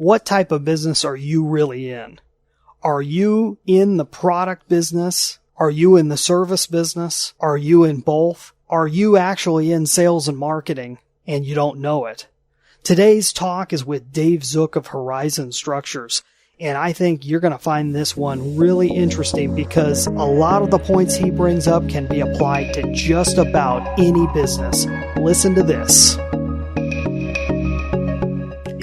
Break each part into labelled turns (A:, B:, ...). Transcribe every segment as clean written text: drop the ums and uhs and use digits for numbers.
A: What type of business are you really in? Are you in the product business? Are you in the service business? Are you in both? Are you actually in sales and marketing and you don't know it? Today's talk is with Dave Zook of Horizon Structures, and I think you're going to find this one really interesting because a lot of the points he brings up can be applied to just about any business. Listen to this.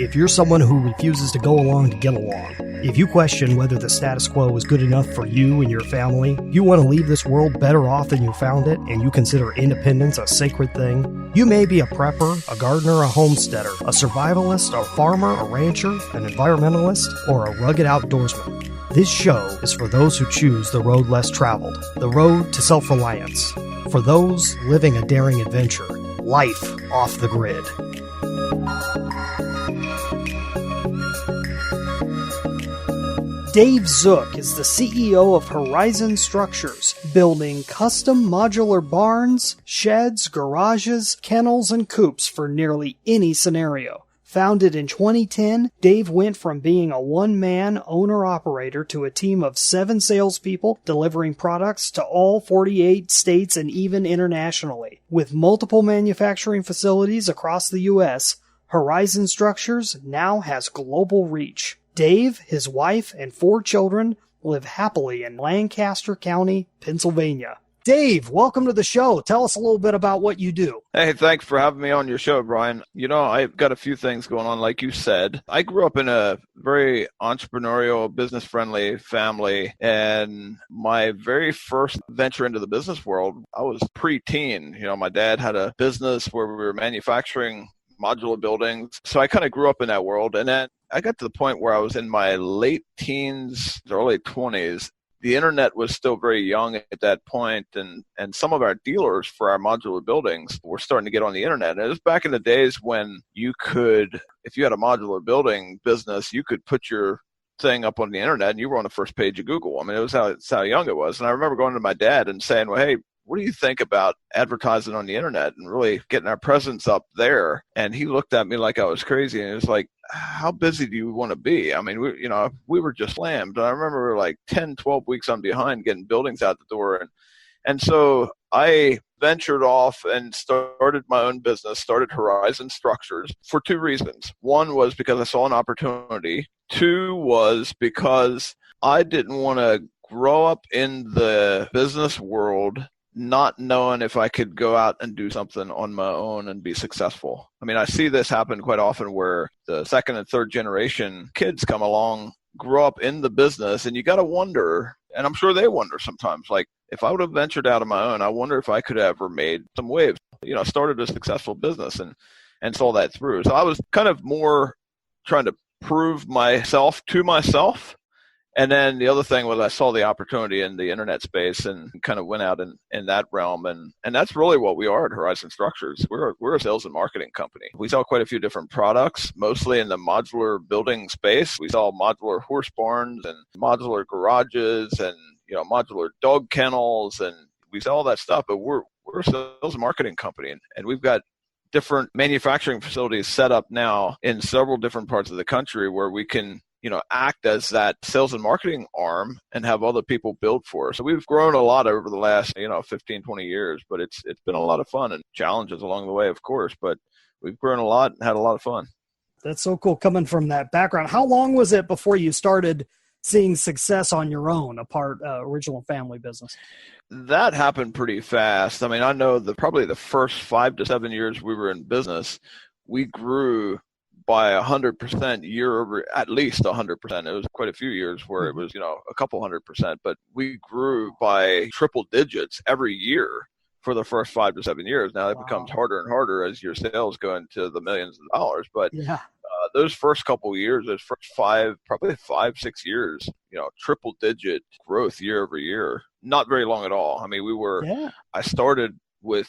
A: If you're someone who refuses to go along to get along, if you question whether the status quo is good enough for you and your family, you want to leave this world better off than you found it, and you consider independence a sacred thing, you may be a prepper, a gardener, a homesteader, a survivalist, a farmer, a rancher, an environmentalist, or a rugged outdoorsman. This show is for those who choose the road less traveled, the road to self-reliance, for those living a daring adventure, life off the grid. Dave Zook is the CEO of Horizon Structures, building custom modular barns, sheds, garages, kennels, and coops for nearly any scenario. Founded in 2010, Dave went from being a one-man owner-operator to a team of 7 salespeople delivering products to all 48 states and even internationally. With multiple manufacturing facilities across the U.S., Horizon Structures now has global reach. Dave, his wife, and 4 children live happily in Lancaster County, Pennsylvania. Dave, welcome to the show. Tell us a little bit about what you do.
B: Hey, thanks for having me on your show, Brian. You know, I've got a few things going on, like you said. I grew up in a very entrepreneurial, business-friendly family, and my very first venture into the business world, I was pre-teen. You know, my dad had a business where we were manufacturing modular buildings. So I kind of grew up in that world. And then I got to the point where I was in my late teens, early 20s. The internet was still very young at that point, and some of our dealers for our modular buildings were starting to get on the internet. And it was back in the days when you could, if you had a modular building business, you could put your thing up on the internet and you were on the first page of Google. I mean, it's how young it was. And I remember going to my dad and saying, well, hey, what do you think about advertising on the internet and really getting our presence up there? And he looked at me like I was crazy, and he was like, how busy do you want to be? I mean, we were just slammed. And I remember we were like 10, 12 weeks on behind getting buildings out the door. And so I ventured off and started my own business, started Horizon Structures for 2 reasons. One was because I saw an opportunity. 2 was because I didn't want to grow up in the business world not knowing if I could go out and do something on my own and be successful. I mean, I see this happen quite often where the 2nd and 3rd generation kids come along, grow up in the business, and you got to wonder, and I'm sure they wonder sometimes, like, if I would have ventured out on my own, I wonder if I could have ever made some waves. You know, started a successful business and saw that through. So I was kind of more trying to prove myself to myself. And then the other thing was I saw the opportunity in the internet space and kind of went out in that realm. And that's really what we are at Horizon Structures. We're a sales and marketing company. We sell quite a few different products, mostly in the modular building space. We sell modular horse barns and modular garages and, you know, modular dog kennels, and we sell all that stuff. But we're a sales and marketing company, and we've got different manufacturing facilities set up now in several different parts of the country where we can, you know, act as that sales and marketing arm and have other people build for us. So we've grown a lot over the last, 15, 20 years, but it's been a lot of fun and challenges along the way, of course, but we've grown a lot and had a lot of fun.
A: That's so cool coming from that background. How long was it before you started seeing success on your own, original family business?
B: That happened pretty fast. I mean, I know probably the first 5 to 7 years we were in business, we grew by 100% year over, at least 100%. It was quite a few years where it was, a couple 100%, but we grew by triple digits every year for the first 5 to 7 years. Now it becomes harder and harder as your sales go into the millions of dollars, but those first couple of years, those first 5-6 years, triple digit growth year over year, not very long at all. I mean, I started with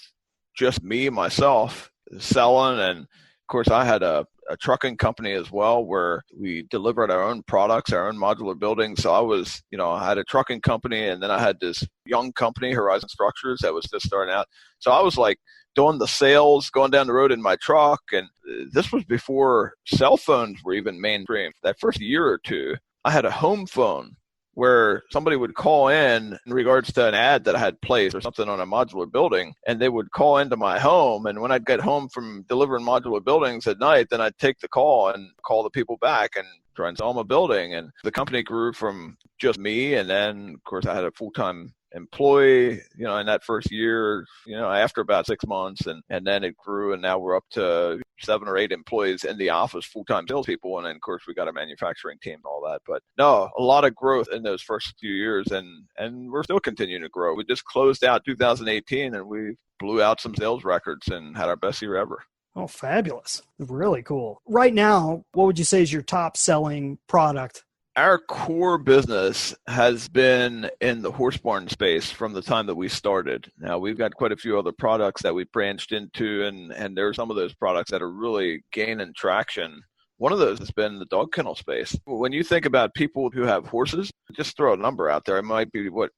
B: just myself selling and course, I had a trucking company as well where we delivered our own products, our own modular buildings. So I had a trucking company, and then I had this young company, Horizon Structures, that was just starting out. So I was like doing the sales, going down the road in my truck. And this was before cell phones were even mainstream. That first year or two, I had a home phone where somebody would call in regards to an ad that I had placed or something on a modular building, and they would call into my home. And when I'd get home from delivering modular buildings at night, then I'd take the call and call the people back and try and sell them a building. And the company grew from just me, and then, of course, I had a full-time employee, in that first year, after about 6 months, and then it grew, and now we're up to 7 or 8 employees in the office, full-time salespeople, and then of course we got a manufacturing team and all that. But no, a lot of growth in those first few years, and we're still continuing to grow. We just closed out 2018, and we blew out some sales records and had our best year ever.
A: Oh, fabulous. Really cool. Right now, what would you say is your top selling product?
B: Our core business has been in the horse barn space from the time that we started. Now, we've got quite a few other products that we branched into, and there are some of those products that are really gaining traction. One of those has been the dog kennel space. When you think about people who have horses, just throw a number out there. It might be, 5%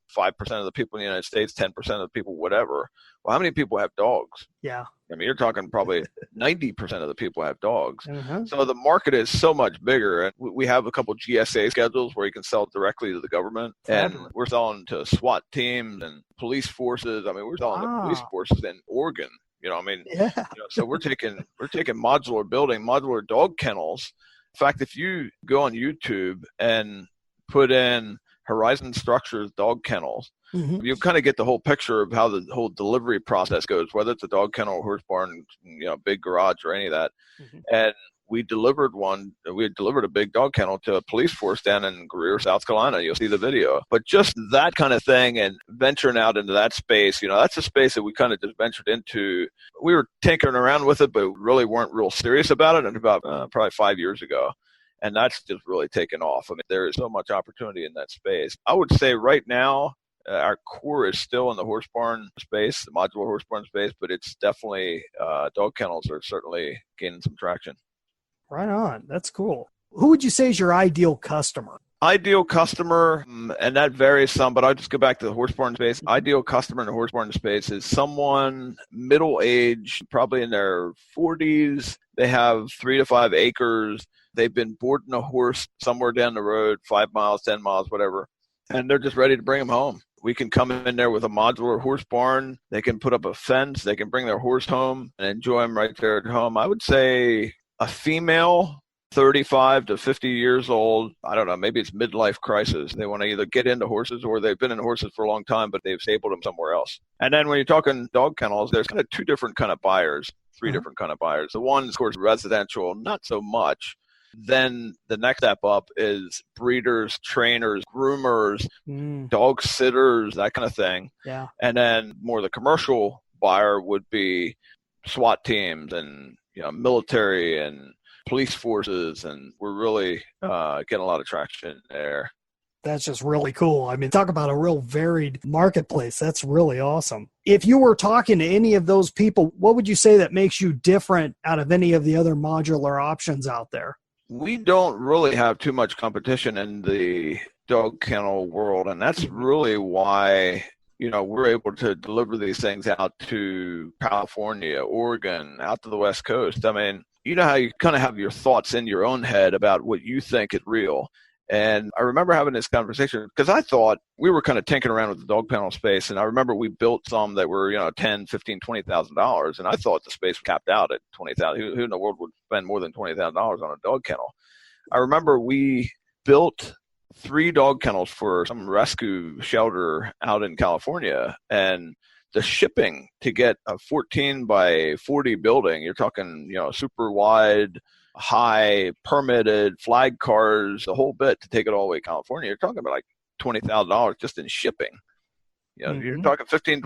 B: of the people in the United States, 10% of the people, whatever. Well, how many people have dogs?
A: Yeah.
B: I mean, you're talking probably 90% of the people have dogs.
A: Mm-hmm.
B: So the market is so much bigger. And we have a couple GSA schedules where you can sell directly to the government. And we're selling to SWAT teams and police forces. I mean, we're selling to police forces in Oregon. So we're taking modular building, modular dog kennels. In fact, if you go on YouTube and put in Horizon Structures dog kennels, mm-hmm. you kind of get the whole picture of how the whole delivery process goes, whether it's a dog kennel, horse barn, big garage or any of that. Mm-hmm. And we delivered a big dog kennel to a police force down in Greer, South Carolina. You'll see the video. But just that kind of thing and venturing out into that space, that's a space that we kind of just ventured into. We were tinkering around with it, but really weren't real serious about it until about probably 5 years ago. And that's just really taken off. I mean, there is so much opportunity in that space. I would say right now, our core is still in the horse barn space, the modular horse barn space, but it's definitely, dog kennels are certainly gaining some traction.
A: Right on. That's cool. Who would you say is your ideal customer?
B: Ideal customer, and that varies some, but I'll just go back to the horse barn space. Ideal customer in the horse barn space is someone middle age, probably in their 40s. They have 3 to 5 acres. They've been boarding a horse somewhere down the road, 5 miles, 10 miles, whatever, and they're just ready to bring him home. We can come in there with a modular horse barn. They can put up a fence. They can bring their horse home and enjoy him right there at home. I would say a female, 35 to 50 years old, I don't know, maybe it's midlife crisis. They want to either get into horses or they've been in horses for a long time, but they've stabled them somewhere else. And then when you're talking dog kennels, there's kind of 2 different kind of buyers, 3 different kind of buyers. The one, of course, residential, not so much. Then the next step up is breeders, trainers, groomers, dog sitters, that kind of thing. Yeah. And then more the commercial buyer would be SWAT teams and military and police forces, and we're really getting a lot of traction there.
A: That's just really cool. I mean, talk about a real varied marketplace. That's really awesome. If you were talking to any of those people, what would you say that makes you different out of any of the other modular options out there?
B: We don't really have too much competition in the dog kennel world, and that's really why we're able to deliver these things out to California, Oregon, out to the West Coast. I mean, how you kind of have your thoughts in your own head about what you think is real. And I remember having this conversation because I thought we were kind of tinkering around with the dog kennel space. And I remember we built some that were, $10,000, $15,000, $20,000. And I thought the space capped out at $20,000. Who in the world would spend more than $20,000 on a dog kennel? I remember we built 3 dog kennels for some rescue shelter out in California. And the shipping to get a 14 by 40 building, you're talking, super wide, high, permitted, flag cars, the whole bit to take it all the way to California. You're talking about like $20,000 just in shipping. You're talking $15,000,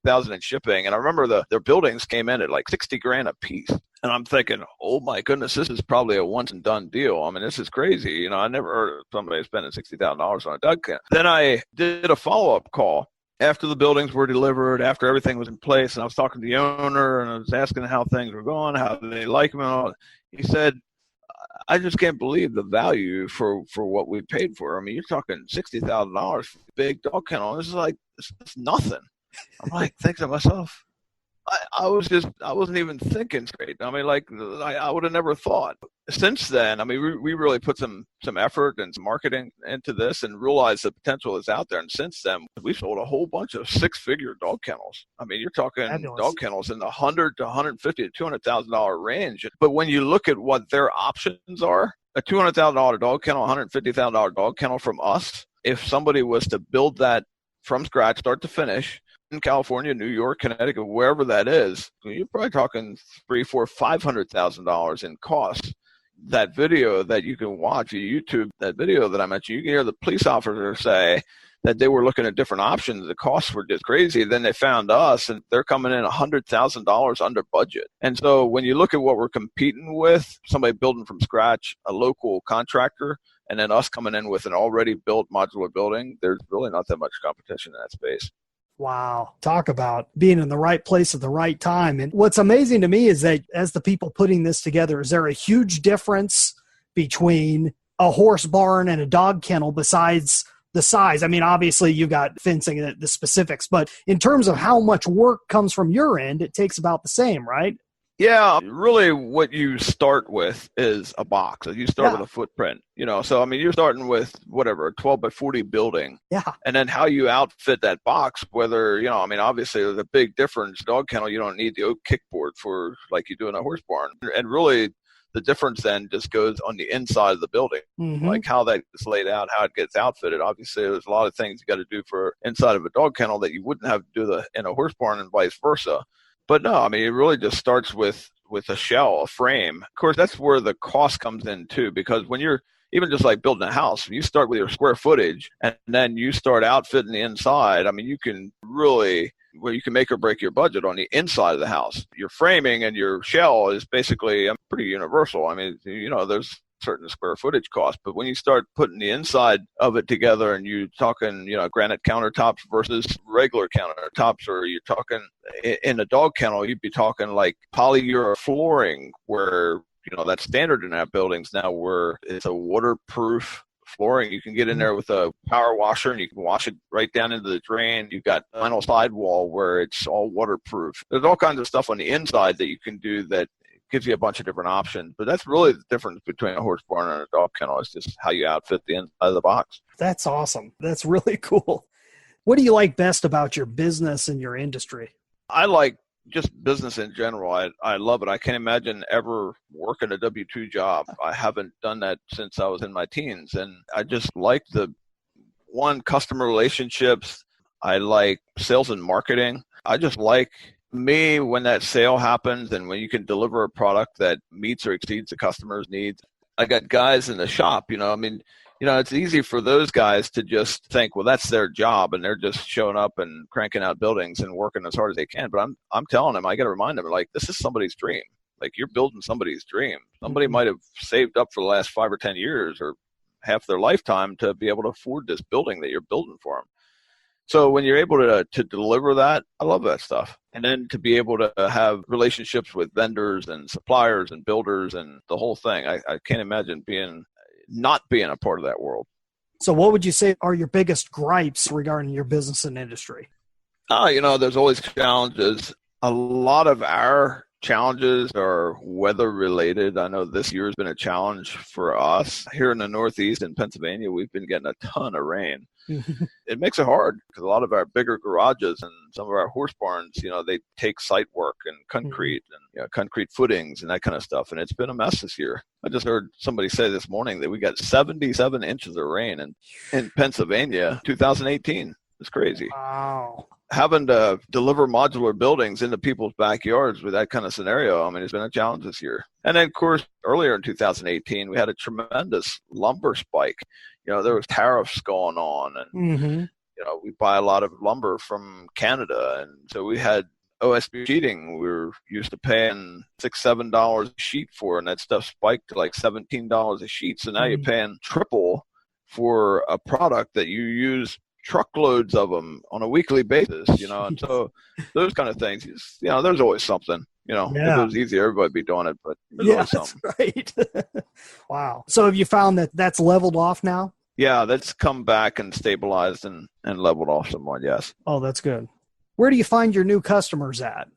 B: $20,000 in shipping. And I remember their buildings came in at like $60,000 a piece. And I'm thinking, oh my goodness, this is probably a once and done deal. I mean, this is crazy. I never heard of somebody spending $60,000 on a dog kennel. Then I did a follow-up call after the buildings were delivered, after everything was in place, and I was talking to the owner and I was asking how things were going, how they like them and all. He said, I just can't believe the value for what we paid for. I mean, you're talking $60,000 for a big dog kennel. This is like, it's nothing. I'm like, thinking to myself, I wasn't even thinking straight. I mean, like, I would have never thought. Since then, I mean, we really put some effort and some marketing into this and realized the potential is out there. And since then, we've sold a whole bunch of six-figure dog kennels. I mean, you're talking
A: Fabulous.
B: Dog kennels in the $100 to $150 to $200,000 range. But when you look at what their options are, a $200,000 dog kennel, $150,000 dog kennel from us, if somebody was to build that from scratch, start to finish, in California, New York, Connecticut, wherever that is, you're probably talking $300,000, $400,000, $500,000 in costs. That video that you can watch, YouTube, that video that I mentioned, you can hear the police officer say that they were looking at different options. The costs were just crazy. Then they found us, and they're coming in $100,000 under budget. And so when you look at what we're competing with, somebody building from scratch, a local contractor, and then us coming in with an already built modular building, there's really not that much competition in that space.
A: Wow. Talk about being in the right place at the right time. And what's amazing to me is that as the people putting this together, is there a huge difference between a horse barn and a dog kennel besides the size? I mean, obviously you got fencing and the specifics, but in terms of how much work comes from your end, it takes about the same, right?
B: Yeah, really what you start with is a box. You start with a footprint, So, I mean, you're starting with whatever, a 12 by 40 building.
A: Yeah.
B: And then how you outfit that box, whether, I mean, obviously there's a big difference. Dog kennel, you don't need the oak kickboard for like you do in a horse barn. And really the difference then just goes on the inside of the building, like how that is laid out, how it gets outfitted. Obviously, there's a lot of things you got to do for inside of a dog kennel that you wouldn't have to do in a horse barn and vice versa. But no, I mean, it really just starts with a shell, a frame. Of course, that's where the cost comes in too, because when you're even just like building a house, you start with your square footage and then you start outfitting the inside. I mean, you can really, you can make or break your budget on the inside of the house. Your framing and your shell is basically pretty universal. I mean, there's certain square footage cost, but when you start putting the inside of it together and you're talking, granite countertops versus regular countertops, or you're talking in a dog kennel, you'd be talking like polyurethane flooring where, that's standard in our buildings now, where it's a waterproof flooring. You can get in there with a power washer and you can wash it right down into the drain. You've got vinyl sidewall where it's all waterproof. There's all kinds of stuff on the inside that you can do that gives you a bunch of different options. But that's really the difference between a horse barn and a dog kennel. It's just how you outfit the inside of the box.
A: That's awesome. That's really cool. What do you like best about your business and your industry?
B: I like just business in general. I love it. I can't imagine ever working a W-2 job. I haven't done that since I was in my teens. And I just like the customer relationships. I like sales and marketing. I just like when that sale happens and when you can deliver a product that meets or exceeds the customer's needs. I got guys in the shop, it's easy for those guys to just think, well, that's their job and they're just showing up and cranking out buildings and working as hard as they can. But I'm telling them, I got to remind them, like, this is somebody's dream. Like, you're building somebody's dream. Somebody might have saved up for the last 5 or 10 years or half their lifetime to be able to afford this building that you're building for them. So when you're able to deliver that, I love that stuff. And then to be able to have relationships with vendors and suppliers and builders and the whole thing, I can't imagine not being a part of that world.
A: So what would you say are your biggest gripes regarding your business and industry?
B: There's always challenges. A lot of our challenges are weather related. I know this year has been a challenge for us. Here in the Northeast in Pennsylvania, we've been getting a ton of rain. It makes it hard because a lot of our bigger garages and some of our horse barns, they take site work and concrete and concrete footings and that kind of stuff. And it's been a mess this year. I just heard somebody say this morning that we got 77 inches of rain in Pennsylvania, 2018. It's crazy.
A: Wow.
B: Having to deliver modular buildings into people's backyards with that kind of scenario, I mean, it's been a challenge this year. And then, of course, earlier in 2018, we had a tremendous lumber spike. There was tariffs going on, and we buy a lot of lumber from Canada, and so we had OSB sheeting. We were used to paying $6-7 a sheet for, and that stuff spiked to like $17 a sheet. So now you're paying triple for a product that you use truckloads of them on a weekly basis, and so those kind of things, there's always something. If it was easy, everybody'd be doing it, but there's always something.
A: That's right. Wow. So have you found that that's leveled off now?
B: Yeah, that's come back and stabilized and leveled off somewhat, yes.
A: Oh, that's good. Where do you find your new customers at?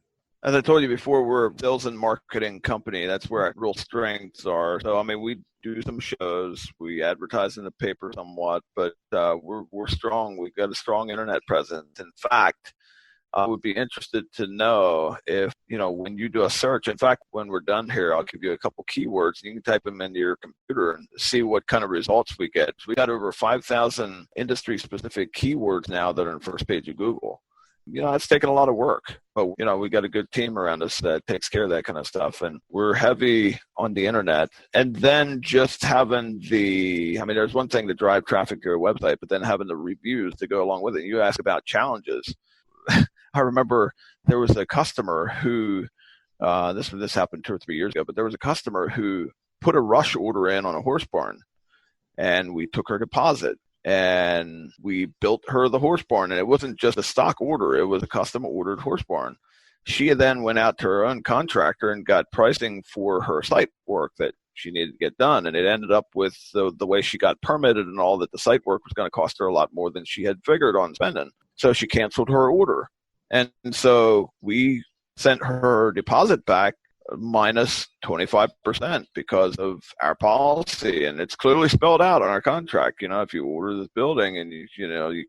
B: As I told you before, we're a sales and marketing company. That's where our real strengths are. So, we do some shows. We advertise in the paper somewhat, but we're strong. We've got a strong internet presence. In fact, I would be interested to know if, when you do a search, in fact, when we're done here, I'll give you a couple keywords. You can type them into your computer and see what kind of results we get. We got over 5,000 industry-specific keywords now that are on the first page of Google. It's taken a lot of work, but, we got a good team around us that takes care of that kind of stuff. And we're heavy on the internet. And then just having there's one thing to drive traffic to your website, but then having the reviews to go along with it. You ask about challenges. I remember there was a customer who, this happened 2 or 3 years ago, but there was a customer who put a rush order in on a horse barn, and we took her deposit, and we built her the horse barn. And it wasn't just a stock order. It was a custom ordered horse barn. She then went out to her own contractor and got pricing for her site work that she needed to get done. And it ended up with the way she got permitted and all, that the site work was going to cost her a lot more than she had figured on spending. So she canceled her order. And so we sent her deposit back minus 25% because of our policy. And it's clearly spelled out on our contract. If you order this building and you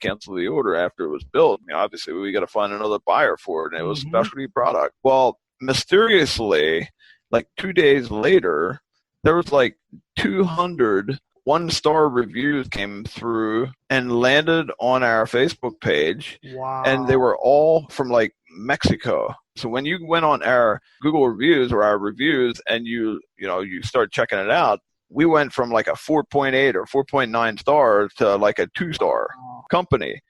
B: cancel the order after it was built, obviously we got to find another buyer for it. And it was a specialty product. Well, mysteriously, like 2 days later, there was like 200 one-star reviews came through and landed on our Facebook page.
A: Wow.
B: And they were all from like Mexico. So when you went on our Google reviews or our reviews and you start checking it out, we went from like a 4.8 or 4.9 stars to like a 2-star company.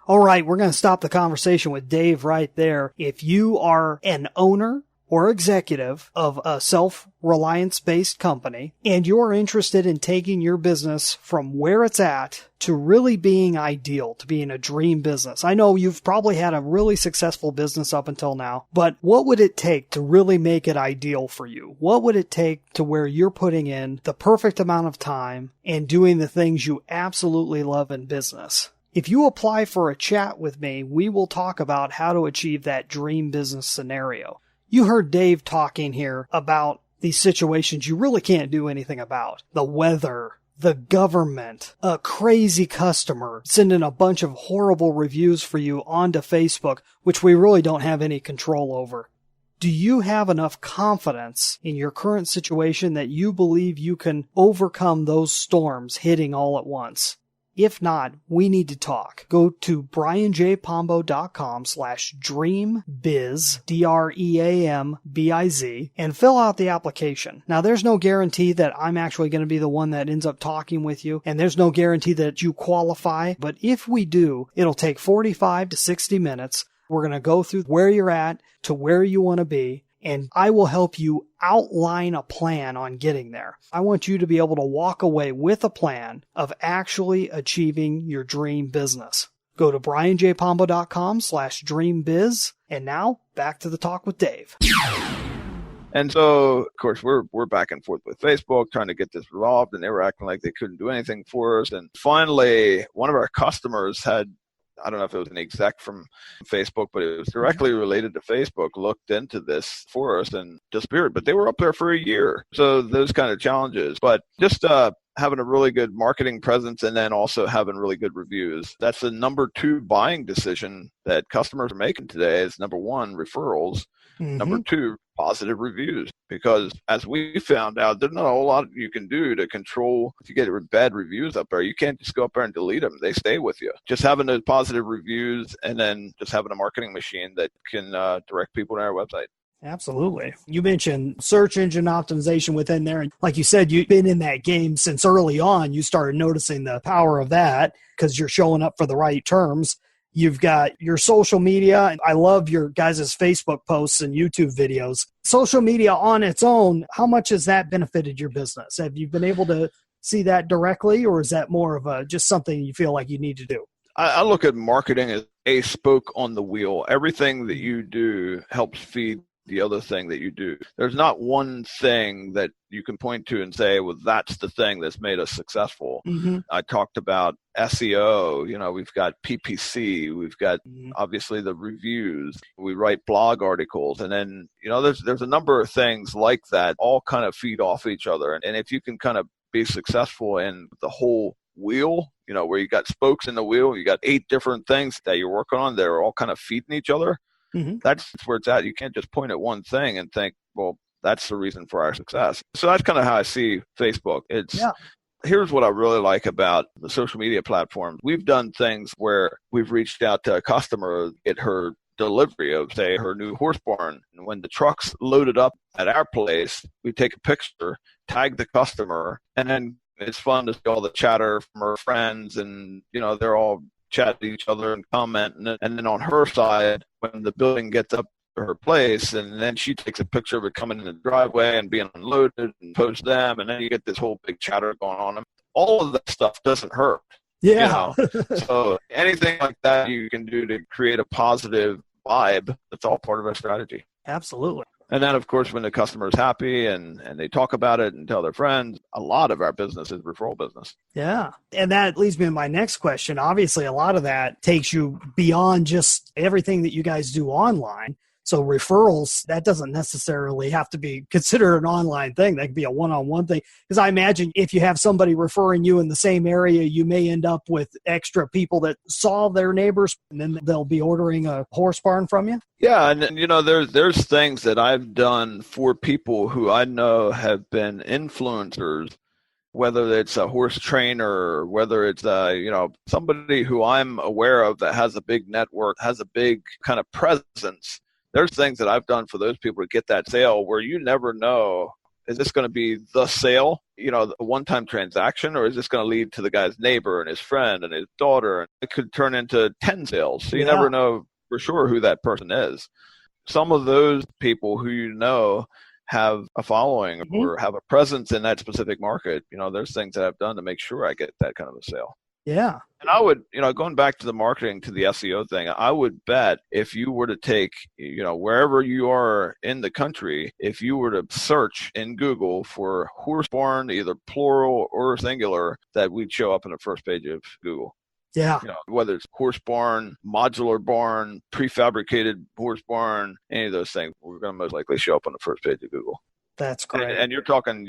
A: All right, we're going to stop the conversation with Dave right there. If you are an owner or executive of a self-reliance-based company, and you're interested in taking your business from where it's at to really being ideal, to being a dream business. I know you've probably had a really successful business up until now, but what would it take to really make it ideal for you? What would it take to where you're putting in the perfect amount of time and doing the things you absolutely love in business? If you apply for a chat with me, we will talk about how to achieve that dream business scenario. You heard Dave talking here about these situations you really can't do anything about. The weather, the government, a crazy customer sending a bunch of horrible reviews for you onto Facebook, which we really don't have any control over. Do you have enough confidence in your current situation that you believe you can overcome those storms hitting all at once? If not, we need to talk. Go to brianjpombo.com/dreambiz, DREAMBIZ, and fill out the application. Now, there's no guarantee that I'm actually going to be the one that ends up talking with you, and there's no guarantee that you qualify, but if we do, it'll take 45 to 60 minutes. We're going to go through where you're at to where you want to be, and I will help you outline a plan on getting there. I want you to be able to walk away with a plan of actually achieving your dream business. Go to brianjpombo.com/dreambiz. And now back to the talk with Dave.
B: And so, of course, we're back and forth with Facebook trying to get this resolved, and they were acting like they couldn't do anything for us. And finally, one of our customers had, I don't know if it was an exec from Facebook, but it was directly related to Facebook, looked into this for us and disappeared. But they were up there for a year. So those kind of challenges. But just having a really good marketing presence and then also having really good reviews. That's the number 2 buying decision that customers are making today is number 1, referrals. Number 2, positive reviews. Because as we found out, there's not a whole lot you can do to control if you get bad reviews up there. You can't just go up there and delete them. They stay with you. Just having those positive reviews and then just having a marketing machine that can direct people to our website.
A: Absolutely. You mentioned search engine optimization within there. And like you said, you've been in that game since early on. You started noticing the power of that because you're showing up for the right terms. You've got your social media. I love your guys' Facebook posts and YouTube videos. Social media on its own, how much has that benefited your business? Have you been able to see that directly, or is that more of a just something you feel like you need to do?
B: I look at marketing as a spoke on the wheel. Everything that you do helps feed the other thing that you do. There's not one thing that you can point to and say, well, that's the thing that's made us successful.
A: Mm-hmm.
B: I talked about SEO, we've got PPC, we've got
A: Mm-hmm.
B: obviously the reviews, we write blog articles, and then, there's a number of things like that all kind of feed off each other. And if you can kind of be successful in the whole wheel, where you got spokes in the wheel, you got 8 different things that you're working on that are all kind of feeding each other.
A: Mm-hmm.
B: That's where it's at. You can't just point at one thing and think, well, that's the reason for our success. So that's kind of how I see Facebook. Here's what I really like about the social media platforms. We've done things where we've reached out to a customer, get her delivery of, say, her new horse barn. And when the truck's loaded up at our place, we take a picture, tag the customer, and then it's fun to see all the chatter from her friends, and, they're all chat to each other and comment. And then on her side, when the building gets up to her place, and then she takes a picture of it coming in the driveway and being unloaded and posts them, and then you get this whole big chatter going on. All of that stuff doesn't hurt.
A: Yeah.
B: So anything like that you can do to create a positive vibe, that's all part of our strategy.
A: Absolutely.
B: And then, of course, when the customer is happy and they talk about it and tell their friends, a lot of our business is referral business.
A: Yeah. And that leads me to my next question. Obviously, a lot of that takes you beyond just everything that you guys do online. So referrals, that doesn't necessarily have to be considered an online thing. That could be a one-on-one thing. Because I imagine if you have somebody referring you in the same area, you may end up with extra people that saw their neighbors, and then they'll be ordering a horse barn from you.
B: Yeah, and there's things that I've done for people who I know have been influencers, whether it's a horse trainer, whether it's somebody who I'm aware of that has a big network, has a big kind of presence. There's things that I've done for those people to get that sale where you never know, is this going to be the sale, a one-time transaction, or is this going to lead to the guy's neighbor and his friend and his daughter? It could turn into 10 sales. So you never know for sure who that person is. Some of those people who have a following or have a presence in that specific market. There's things that I've done to make sure I get that kind of a sale.
A: Yeah.
B: And I would, going back to the marketing, to the SEO thing, I would bet if you were to take, wherever you are in the country, if you were to search in Google for horse barn, either plural or singular, that we'd show up on the first page of Google.
A: Yeah.
B: Whether it's horse barn, modular barn, prefabricated horse barn, any of those things, we're going to most likely show up on the first page of Google.
A: That's great.
B: And you're talking,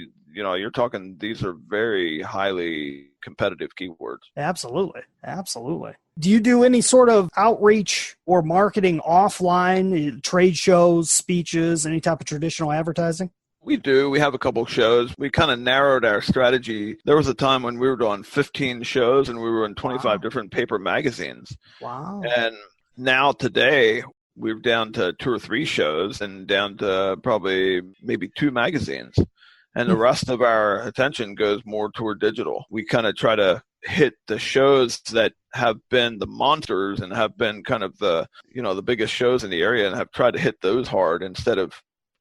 B: these are very highly competitive keywords.
A: Absolutely. Absolutely. Do you do any sort of outreach or marketing offline, trade shows, speeches, any type of traditional advertising?
B: We do. We have a couple of shows. We kind of narrowed our strategy. There was a time when we were doing 15 shows and we were in 25 different paper magazines.
A: Wow.
B: And now today, we're down to 2 or 3 shows and down to probably maybe 2 magazines. And the rest of our attention goes more toward digital. We kind of try to hit the shows that have been the monsters and have been kind of the biggest shows in the area, and have tried to hit those hard instead of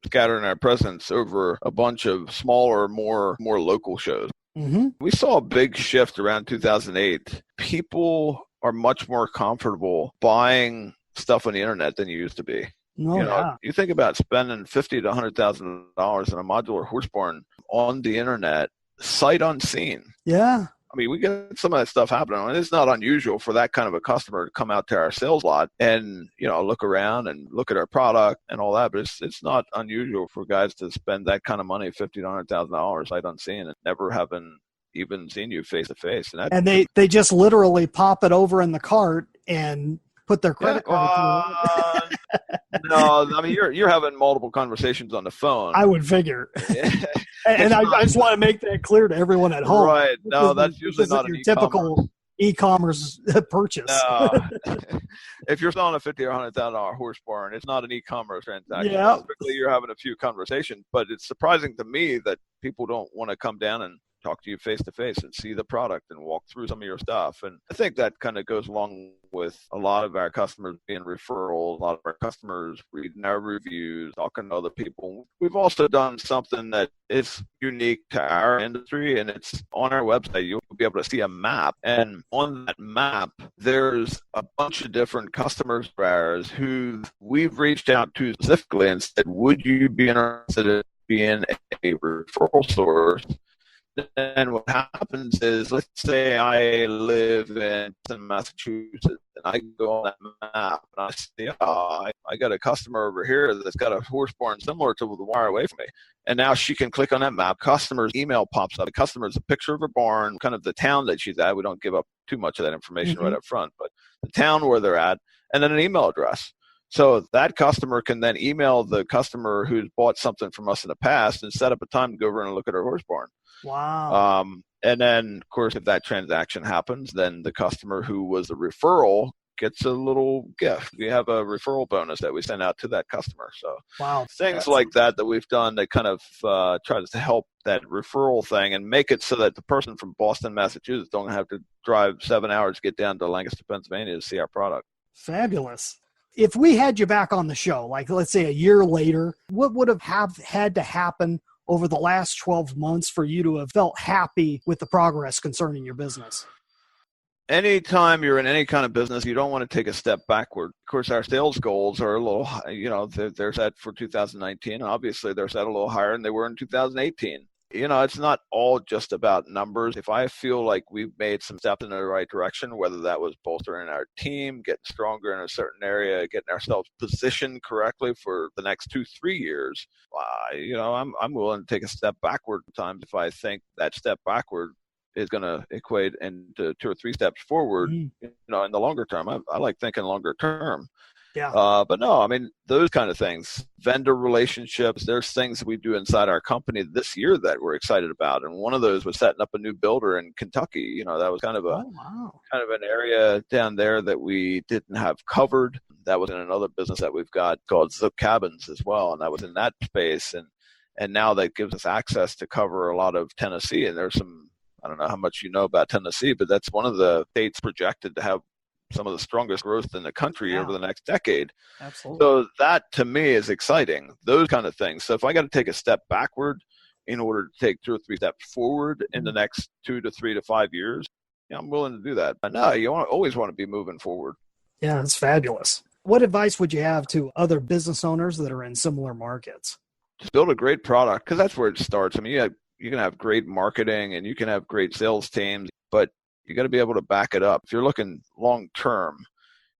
B: scattering our presence over a bunch of smaller, more local shows.
A: Mm-hmm.
B: We saw a big shift around 2008. People are much more comfortable buying stuff on the internet than you used to be. You think about spending $50,000 to $100,000 in a modular horse barn on the internet, sight unseen.
A: Yeah.
B: I mean, we get some of that stuff happening, and it's not unusual for that kind of a customer to come out to our sales lot and, look around and look at our product and all that. But it's not unusual for guys to spend that kind of money, $50,000 to $100,000 sight unseen, and never having even seen you face to face.
A: And they just literally pop it over in the cart and put their credit card through.
B: No, I mean, you're having multiple conversations on the phone.
A: I would figure. And I just want to make that clear to everyone at home.
B: Right. No, that's usually not
A: your typical e-commerce purchase.
B: No. If you're selling a $50,000 or $100,000 horse barn, it's not an e-commerce transaction.
A: Yeah.
B: Typically, you're having a few conversations, but it's surprising to me that people don't want to come down and talk to you face to face and see the product and walk through some of your stuff. And I think that kind of goes along with a lot of our customers being referrals, a lot of our customers reading our reviews, talking to other people. We've also done something that is unique to our industry, and it's on our website. You'll be able to see a map, and on that map, there's a bunch of different customers of ours who we've reached out to specifically and said, would you be interested in being a referral source? And what happens is, let's say I live in Massachusetts, and I go on that map and I see, I got a customer over here that's got a horse barn similar to the wire away from me. And now she can click on that map. Customer's email pops up. The customer's a picture of a barn, kind of the town that she's at. We don't give up too much of that information right up front, but the town where they're at, and then an email address. So that customer can then email the customer who's bought something from us in the past and set up a time to go over and look at our horse barn.
A: Wow.
B: And then, of course, if that transaction happens, then the customer who was the referral gets a little gift. We have a referral bonus that we send out to that customer. So things like that we've done that kind of try to help that referral thing and make it so that the person from Boston, Massachusetts don't have to drive 7 hours to get down to Lancaster, Pennsylvania to see our product.
A: Fabulous. If we had you back on the show, like let's say a year later, what would have had to happen over the last 12 months for you to have felt happy with the progress concerning your business?
B: Anytime you're in any kind of business, you don't want to take a step backward. Of course, our sales goals are a little, they're set for 2019. Obviously, they're set a little higher than they were in 2018. It's not all just about numbers. If I feel like we've made some steps in the right direction, whether that was bolstering our team, getting stronger in a certain area, getting ourselves positioned correctly for the next 2-3 years, I'm willing to take a step backward at times if I think that step backward is going to equate into 2 or 3 steps forward, in the longer term. I like thinking longer term.
A: Yeah.
B: But no, I mean, those kind of things, vendor relationships, there's things that we do inside our company this year that we're excited about. And one of those was setting up a new builder in Kentucky. That was kind of an area down there that we didn't have covered. That was in another business that we've got called Zook cabins as well. And that was in that space. And now that gives us access to cover a lot of Tennessee. And there's I don't know how much you know about Tennessee, but that's one of the states projected to have some of the strongest growth in the country over the next decade.
A: Absolutely.
B: So that to me is exciting, those kind of things. So if I got to take a step backward in order to take 2 or 3 steps forward in the next 2 to 3 to 5 years, I'm willing to do that. But no, you always want to be moving forward.
A: Yeah, that's fabulous. What advice would you have to other business owners that are in similar markets?
B: Just build a great product, because that's where it starts. I mean, you can have great marketing and you can have great sales teams, but you got to be able to back it up. If you're looking long term,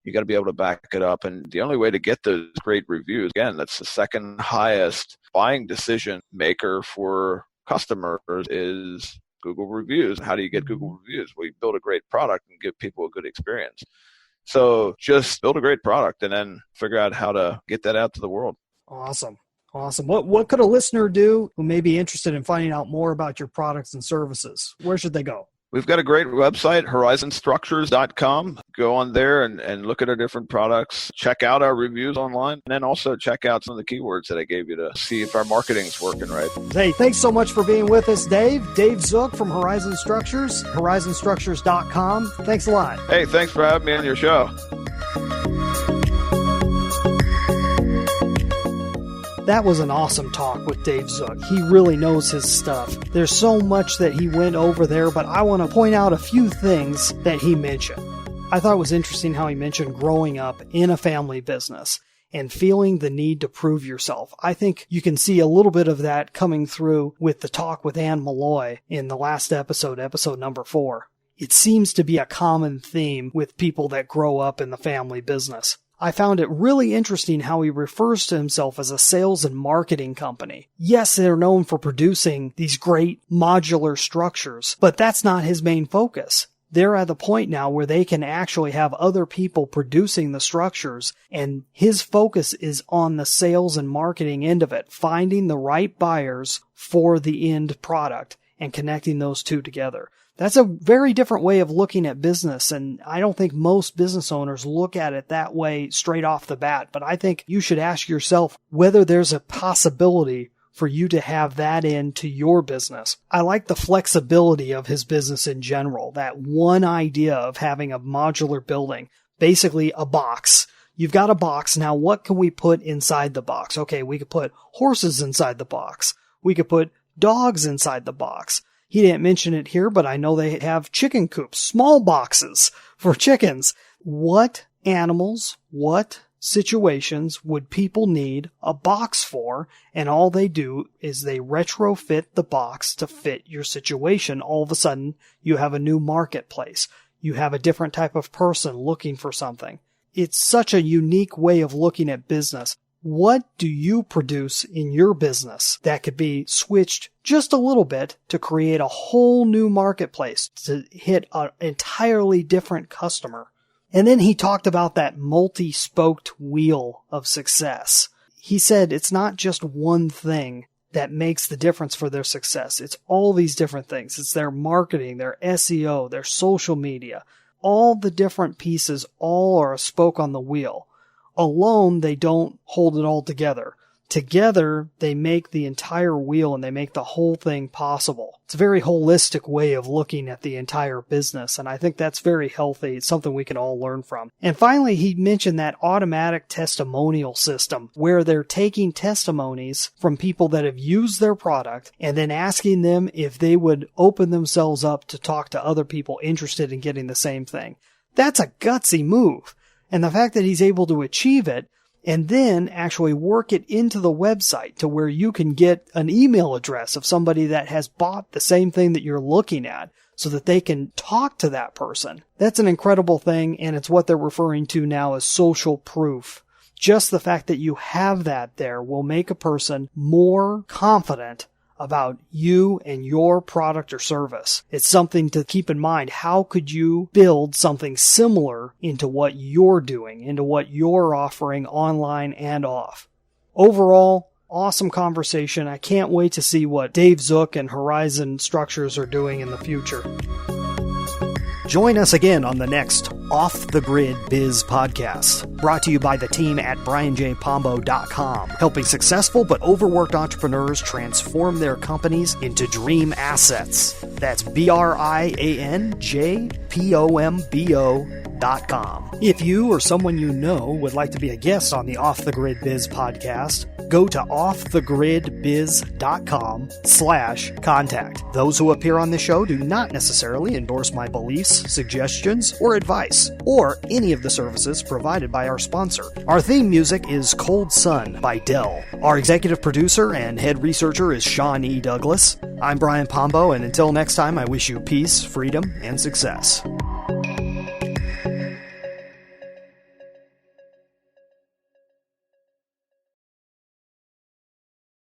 B: you got to be able to back it up. And the only way to get those great reviews, again, that's the second highest buying decision maker for customers, is Google reviews. How do you get Google reviews? Well, you build a great product and give people a good experience. So just build a great product and then figure out how to get that out to the world.
A: Awesome. What could a listener do who may be interested in finding out more about your products and services? Where should they go?
B: We've got a great website, horizonstructures.com. Go on there and look at our different products. Check out our reviews online, and then also check out some of the keywords that I gave you to see if our marketing's working right.
A: Hey, thanks so much for being with us, Dave. Dave Zook from Horizon Structures, horizonstructures.com. Thanks a lot.
B: Hey, thanks for having me on your show.
A: That was an awesome talk with Dave Zook. He really knows his stuff. There's so much that he went over there, but I want to point out a few things that he mentioned. I thought it was interesting how he mentioned growing up in a family business and feeling the need to prove yourself. I think you can see a little bit of that coming through with the talk with Ann Malloy in the last episode number 4. It seems to be a common theme with people that grow up in the family business. I found it really interesting how he refers to himself as a sales and marketing company. Yes, they're known for producing these great modular structures, but that's not his main focus. They're at the point now where they can actually have other people producing the structures, and his focus is on the sales and marketing end of it, finding the right buyers for the end product and connecting those two together. That's a very different way of looking at business, and I don't think most business owners look at it that way straight off the bat, but I think you should ask yourself whether there's a possibility for you to have that into your business. I like the flexibility of his business in general, that one idea of having a modular building, basically a box. You've got a box. Now, what can we put inside the box? Okay, we could put horses inside the box. We could put dogs inside the box. He didn't mention it here, but I know they have chicken coops, small boxes for chickens. What animals, what situations would people need a box for? And all they do is they retrofit the box to fit your situation. All of a sudden, you have a new marketplace. You have a different type of person looking for something. It's such a unique way of looking at business. What do you produce in your business that could be switched just a little bit to create a whole new marketplace, to hit an entirely different customer? And then he talked about that multi-spoked wheel of success. He said it's not just one thing that makes the difference for their success. It's all these different things. It's their marketing, their SEO, their social media. All the different pieces all are a spoke on the wheel. Alone, they don't hold it all together. Together, they make the entire wheel and they make the whole thing possible. It's a very holistic way of looking at the entire business, and I think that's very healthy. It's something we can all learn from. And finally, he mentioned that automatic testimonial system where they're taking testimonies from people that have used their product and then asking them if they would open themselves up to talk to other people interested in getting the same thing. That's a gutsy move. And the fact that he's able to achieve it and then actually work it into the website to where you can get an email address of somebody that has bought the same thing that you're looking at so that they can talk to that person. That's an incredible thing, and it's what they're referring to now as social proof. Just the fact that you have that there will make a person more confident about you and your product or service. It's something to keep in mind. How could you build something similar into what you're doing, into what you're offering online and off? Overall, awesome conversation. I can't wait to see what Dave Zook and Horizon Structures are doing in the future. Join us again on the next Off the Grid Biz podcast, brought to you by the team at brianjpombo.com, helping successful but overworked entrepreneurs transform their companies into dream assets. That's brianjpombo.com. If you or someone you know would like to be a guest on the Off the Grid Biz podcast, go to offthegridbiz.com/contact. Those who appear on the show do not necessarily endorse my beliefs, suggestions, or advice, or any of the services provided by our sponsor. Our theme music is Cold Sun by Dell. Our executive producer and head researcher is Sean E. Douglas. I'm Brian Pombo, and until next time, I wish you peace, freedom, and success.